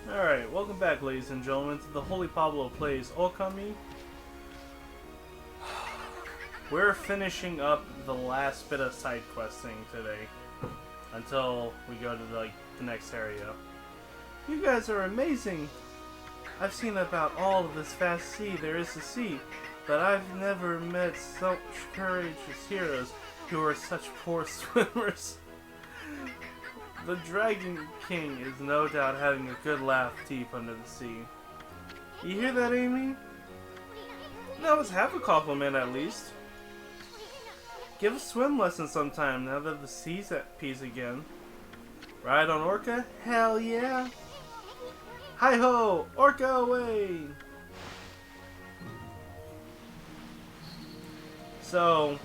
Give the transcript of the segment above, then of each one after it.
Alright, welcome back, ladies and gentlemen, to the Holy Pablo Plays Okami. We're finishing up the last bit of side questing today until we go to the next area. You guys are amazing! I've seen about all of this vast sea there is to see, but I've never met such courageous heroes who are such poor swimmers. The Dragon King is no doubt having a good laugh deep under the sea. You hear that, Amy? That was half a compliment, at least. Give a swim lesson sometime now that the sea's at peace again. Ride on Orca? Hell yeah! Hi-ho! Orca away! So,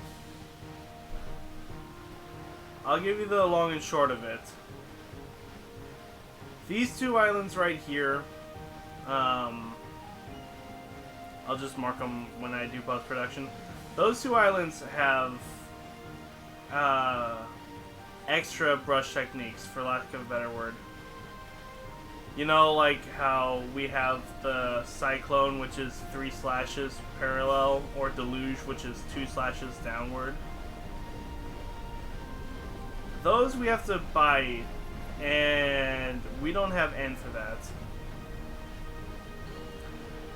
I'll give you the long and short of it. These two islands right here, I'll just mark them when I do post-production. Those two islands have extra brush techniques, for lack of a better word. You know, like how we have the Cyclone, which is 3 slashes parallel, or Deluge, which is 2 slashes downward. Those we have to buy, and we don't have N for that.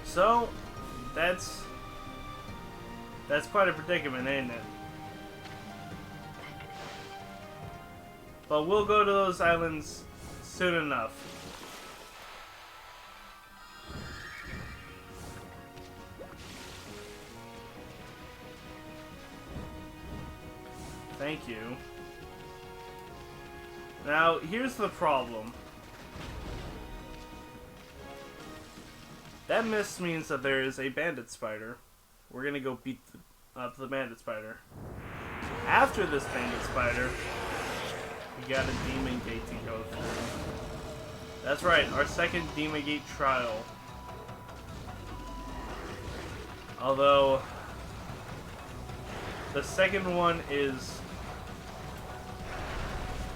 So, that's quite a predicament, ain't it? But we'll go to those islands soon enough. Thank you. Now, here's the problem. That mist means that there is a bandit spider. We're gonna go beat up the bandit spider. After this bandit spider, we got a demon gate to go through. That's right, our second demon gate trial. Although, the second one is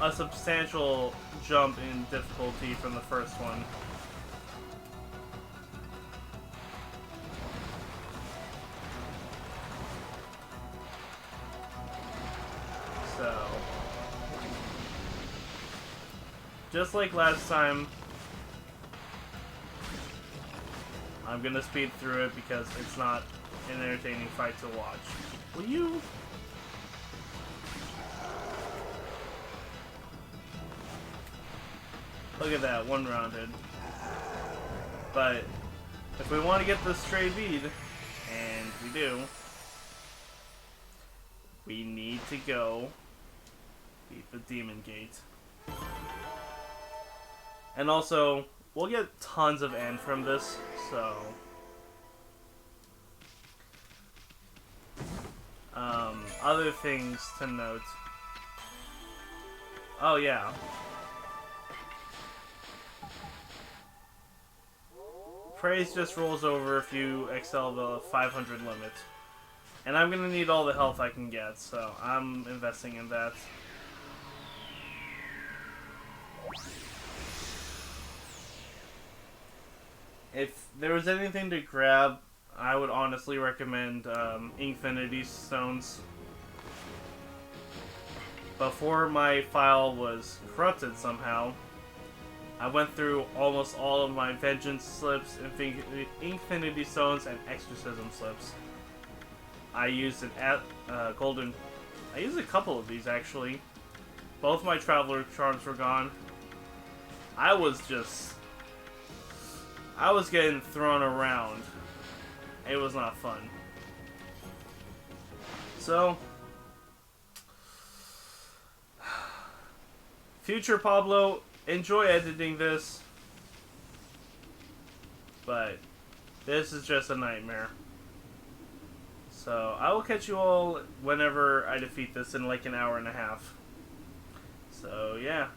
a substantial jump in difficulty from the first one. So, just like last time, I'm gonna speed through it because it's not an entertaining fight to watch. Will you? Look at that, one-rounded. But if we want to get the stray bead, and we do, we need to go beat the demon gate. And also, we'll get tons of N from this, so other things to note. Oh yeah. Praise just rolls over if you excel the 500 limit. And I'm gonna need all the health I can get, so I'm investing in that. If there was anything to grab, I would honestly recommend Infinity Stones. Before my file was corrupted somehow, I went through almost all of my Vengeance slips, Infinity Stones, and Exorcism slips. I used golden. I used a couple of these actually. Both my Traveler Charms were gone. I was getting thrown around. It was not fun. So, future Pablo, enjoy editing this, but this is just a nightmare. So, I will catch you all whenever I defeat this in like an hour and a half. So, yeah.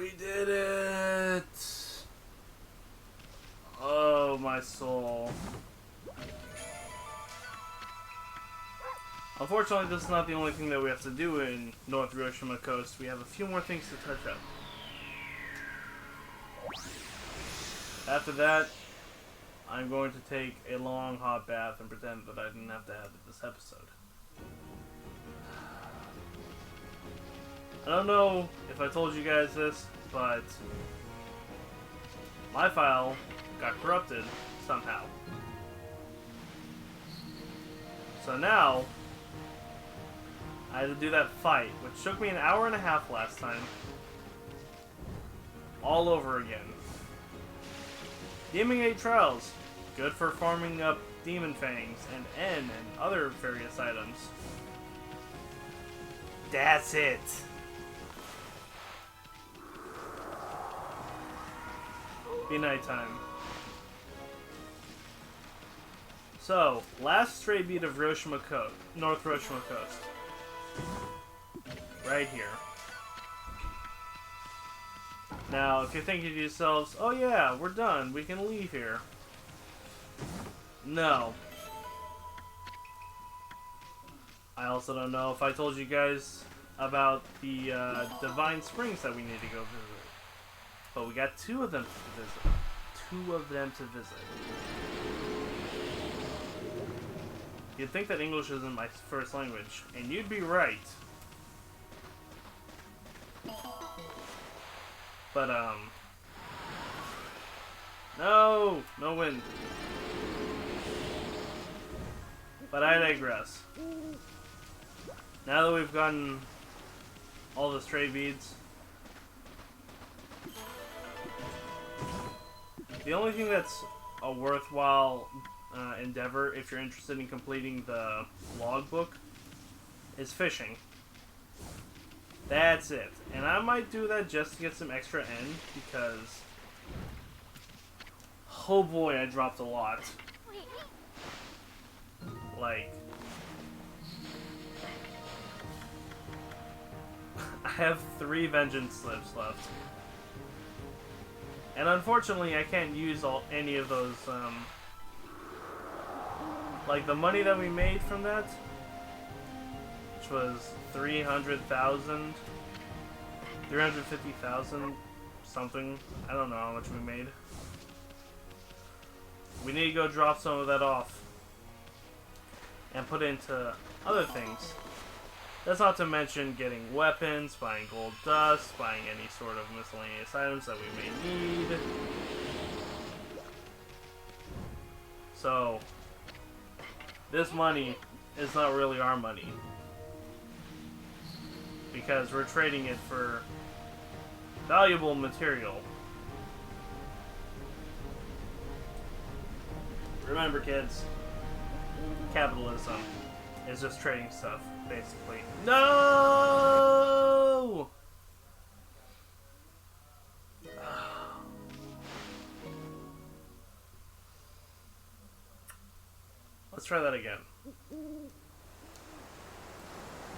We did it! Oh, my soul. Unfortunately, this is not the only thing that we have to do in North Hiroshima Coast. We have a few more things to touch up. After that, I'm going to take a long hot bath and pretend that I didn't have to have this episode. I don't know if I told you guys this, but my file got corrupted somehow. So now, I had to do that fight, which took me an hour and a half last time, all over again. Demon Gate Trials, good for farming up Demon Fangs and N and other various items. That's it. Be nighttime. So, last stray beat of Hiroshima Coast, North Hiroshima Coast. Right here. Now, if you're thinking to yourselves, oh yeah, we're done, we can leave here. No. I also don't know if I told you guys about the Divine Springs that we need to go visit. But we got 2 of them to visit. 2 of them to visit. You'd think that English isn't my first language, and you'd be right. But, no! No wind. But I digress. Now that we've gotten all the stray beads, the only thing that's a worthwhile endeavor, if you're interested in completing the logbook, is fishing. That's it. And I might do that just to get some extra N, because oh boy, I dropped a lot. Like, I have 3 vengeance slips left. And unfortunately, I can't use any of those, like the money that we made from that, which was 300,000, 350,000 something. I don't know how much we made. We need to go drop some of that off and put it into other things. That's not to mention getting weapons, buying gold dust, buying any sort of miscellaneous items that we may need. So, this money is not really our money, because we're trading it for valuable material. Remember, kids, capitalism is just trading stuff, basically. No! Let's try that again.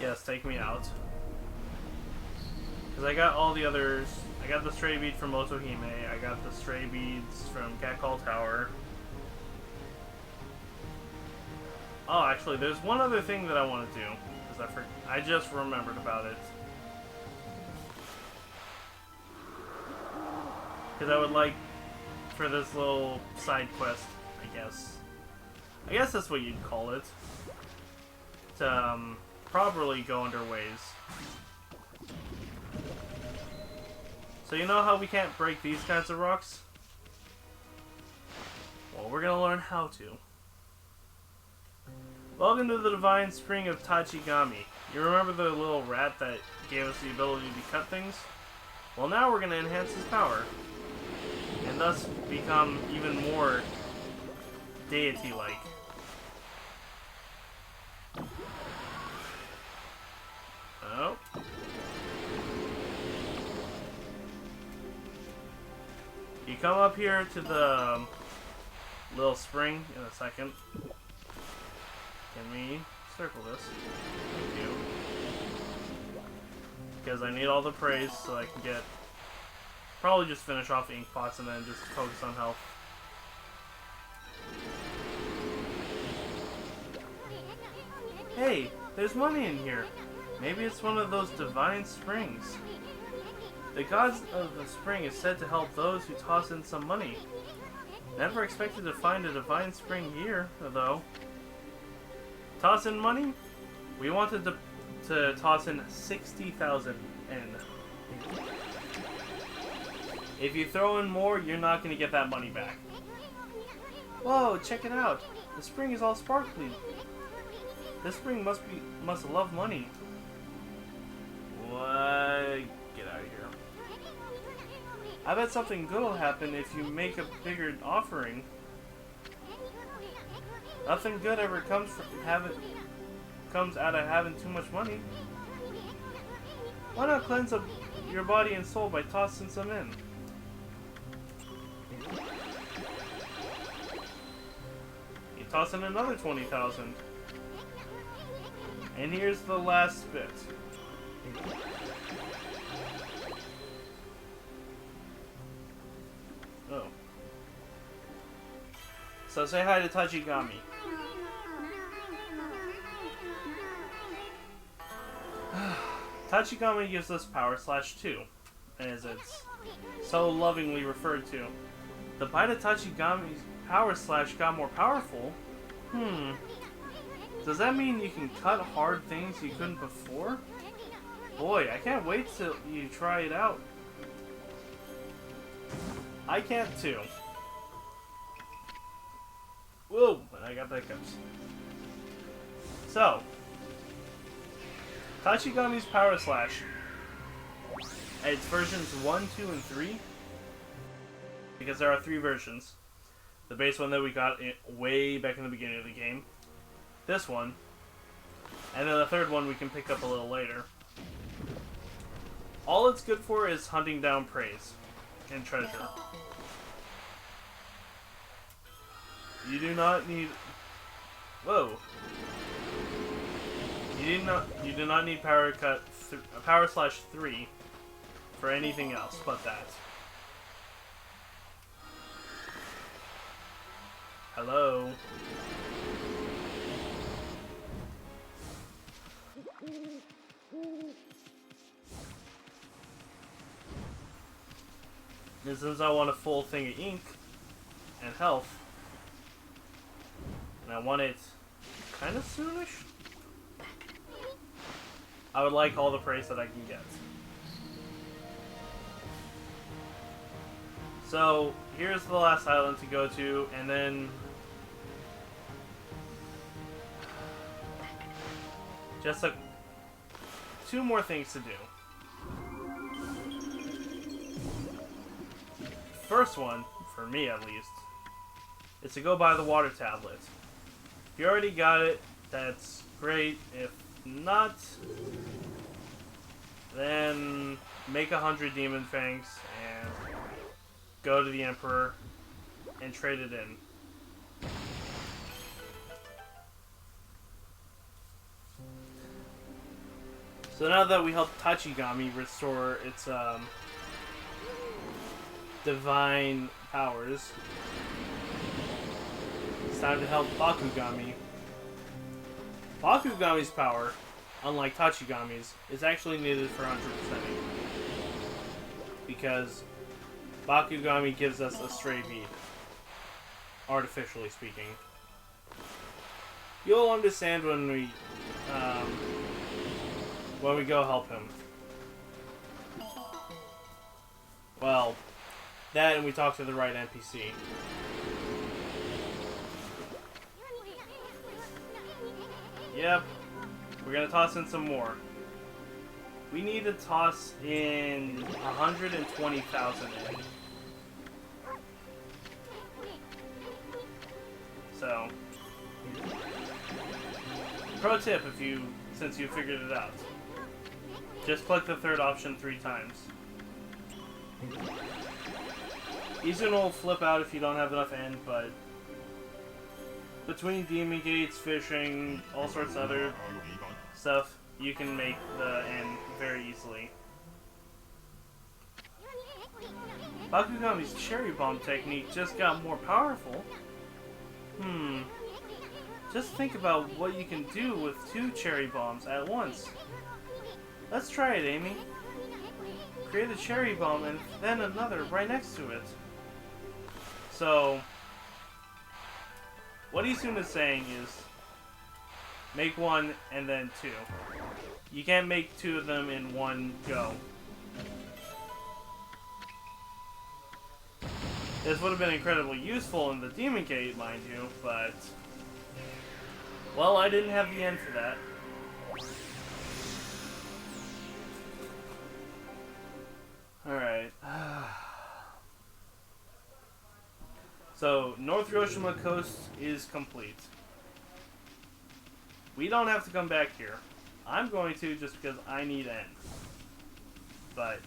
Yes, take me out. Because I got all the others. I got the stray bead from Motohime. I got the stray beads from Cat Call Tower. Oh, actually, there's one other thing that I want to do. Because I just remembered about it. Because I would like, for this little side quest, I guess that's what you'd call it, to properly go under ways. So you know how we can't break these kinds of rocks? Well, we're gonna learn how to. Welcome to the Divine Spring of Tachigami. You remember the little rat that gave us the ability to cut things? Well, now we're gonna enhance his power, and thus become even more deity-like. Oh. You come up here to the little spring in a second. Can we circle this? Thank you. Because I need all the praise so I can get Probably just finish off ink pots and then just focus on health. Hey, there's money in here. Maybe it's one of those divine springs. The gods of the spring is said to help those who toss in some money. Never expected to find a divine spring here, though. Toss in money? We wanted to toss in 60,000 in. If you throw in more, you're not going to get that money back. Whoa, check it out. The spring is all sparkly. This spring must love money. What? Get out of here. I bet something good will happen if you make a bigger offering. Nothing good ever comes out of having too much money. Why not cleanse up your body and soul by tossing some in? You toss in another 20,000. And here's the last bit. Oh. So say hi to Tachigami. Tachigami gives us Power Slash 2, as it's so lovingly referred to. The bite of Tachigami's Power Slash got more powerful? Does that mean you can cut hard things you couldn't before? Boy, I can't wait till you try it out. I can't too. Whoa, I got the hiccups. So, Tachigami's Power Slash. It's versions 1, 2, and 3. Because there are 3 versions. The base one that we got way back in the beginning of the game. This one. And then the third one we can pick up a little later. All it's good for is hunting down praise and treasure. You do not need... Whoa. You do not need Power Slash 3 for anything else but that. Hello. And since I want a full thing of ink and health, and I want it kind of soonish, I would like all the praise that I can get. So, here's the last island to go to, and then just 2 more things to do. First one, for me at least, is to go buy the water tablet. If you already got it, that's great. If not, then make 100 demon fangs and go to the Emperor and trade it in. So now that we helped Tachigami restore its divine powers, it's time to help Bakugami. Bakugami's power, unlike Tachigami's, is actually needed for 100%. Because Bakugami gives us a stray bead. Artificially speaking. You'll understand when we go help him. Well, that and we talk to the right NPC. Yep, we're gonna toss in some more. We need to toss in 120,000 in. So, pro tip since you figured it out. Just click the third option 3 times. Izun will flip out if you don't have enough end, but between demon gates, fishing, all sorts of other stuff, you can make the end very easily. Bakugami's cherry bomb technique just got more powerful. Just think about what you can do with 2 cherry bombs at once. Let's try it, Amy. Create a cherry bomb and then another right next to it. So, what Izuna is saying is, make 1 and then 2. You can't make 2 of them in one go. This would have been incredibly useful in the Demon Gate, mind you, but... well, I didn't have the end for that. Alright. So, North Hiroshima Coast is complete. We don't have to come back here. I'm going to just because I need N. But,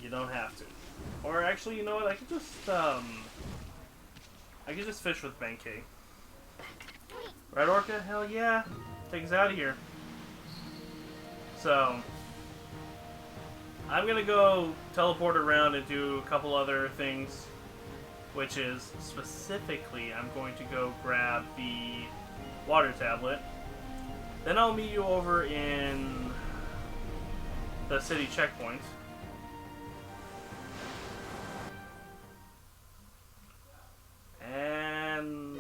you don't have to. Or actually, you know what? I could just fish with Benkei. Right, Orca? Hell yeah! Take us out of here. So, I'm gonna go teleport around and do a couple other things, which is specifically I'm going to go grab the water tablet. Then I'll meet you over in the city checkpoint. And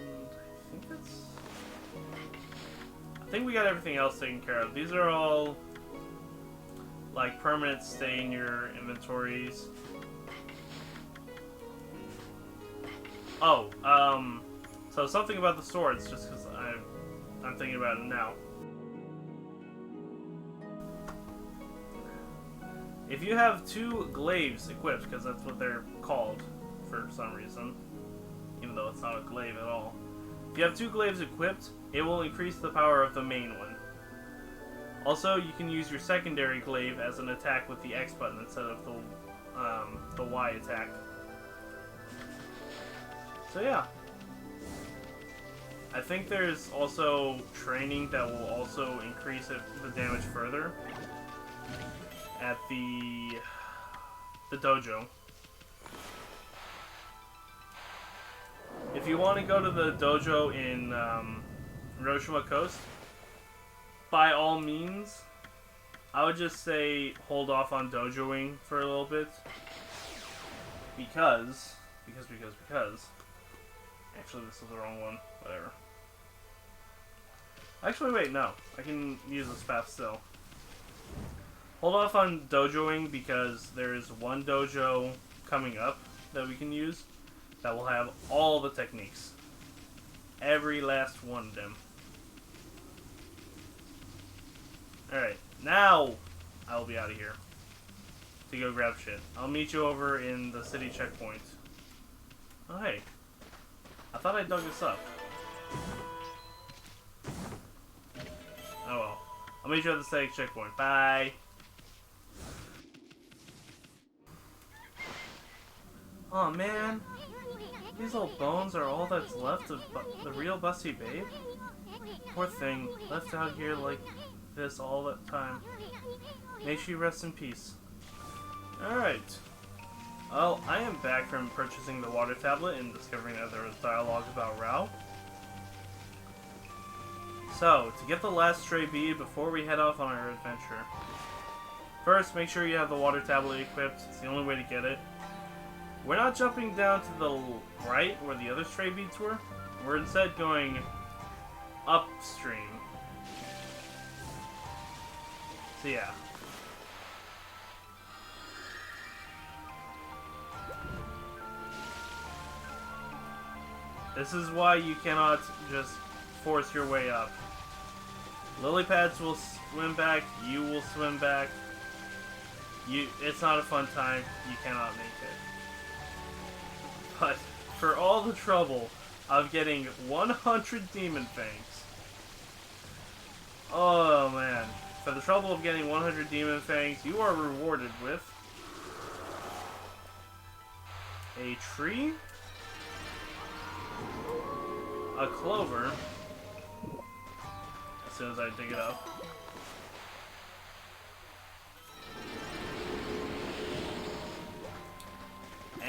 I think we got everything else taken care of. These are all like permanent stay in your inventories. Oh, so something about the swords, just because I'm thinking about it now. If you have 2 glaives equipped, because that's what they're called for some reason, even though it's not a glaive at all. If you have 2 glaives equipped, it will increase the power of the main one. Also, you can use your secondary glaive as an attack with the X button instead of the Y attack. So yeah. I think there's also training that will also increase the damage further at the dojo. If you want to go to the dojo in Hiroshima Coast, by all means, I would just say hold off on dojoing for a little bit. Because... Actually, this is the wrong one. Whatever. Actually, wait, no. I can use this path still. Hold off on dojoing because there is one dojo coming up that we can use that will have all the techniques. Every last one of them. Alright, now I will be out of here to go grab shit. I'll meet you over in the city checkpoint. Oh, hey. I thought I dug this up. Oh well. I'll meet you at the city checkpoint. Bye! Oh man. These old bones are all that's left of the real Busty Babe? Poor thing. Left out here like this all the time. May she rest in peace. Alright. Well, I am back from purchasing the water tablet and discovering that there was dialogue about Rao. So, to get the last stray bead before we head off on our adventure. First, make sure you have the water tablet equipped. It's the only way to get it. We're not jumping down to the right where the other stray beads were. We're instead going upstream. So yeah. This is why you cannot just force your way up. Lily pads will swim back, you will swim back. It's not a fun time, you cannot make it. But for all the trouble of getting 100 demon fangs. Oh man. For the trouble of getting 100 demon fangs, you are rewarded with a tree, a clover, as soon as I dig it up,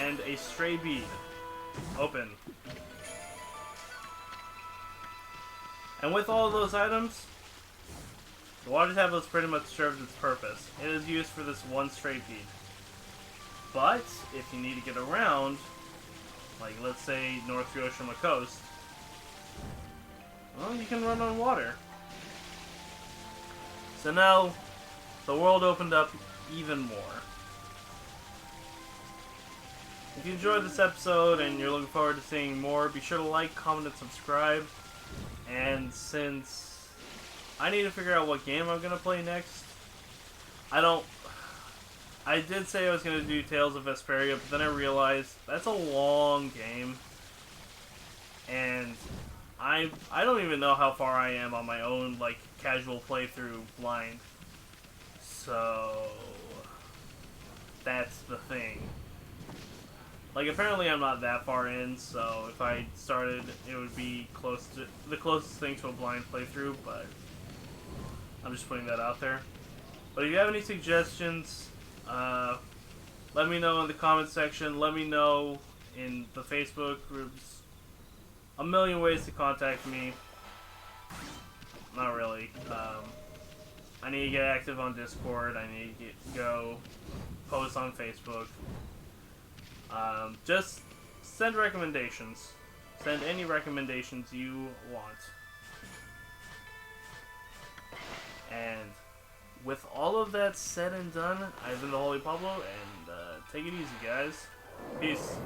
and a stray bead. Open. And with all of those items, the water tablet's pretty much served its purpose. It is used for this one stray bead. But, if you need to get around, like let's say North Hiroshima Coast, well, you can run on water. So now, the world opened up even more. If you enjoyed this episode and you're looking forward to seeing more, be sure to like, comment, and subscribe. And since I need to figure out what game I'm going to play next, I did say I was going to do Tales of Vesperia, but then I realized that's a long game. And I don't even know how far I am on my own, like, casual playthrough blind. So that's the thing. Like, apparently I'm not that far in, so if I started, it would be close to the closest thing to a blind playthrough, but I'm just putting that out there. But if you have any suggestions, let me know in the comment section. Let me know in the Facebook groups. A million ways to contact me. Not really. I need to get active on Discord. I need to go post on Facebook. Just send recommendations. Send any recommendations you want. And with all of that said and done, I've been the Holy Pablo, and take it easy, guys. Peace.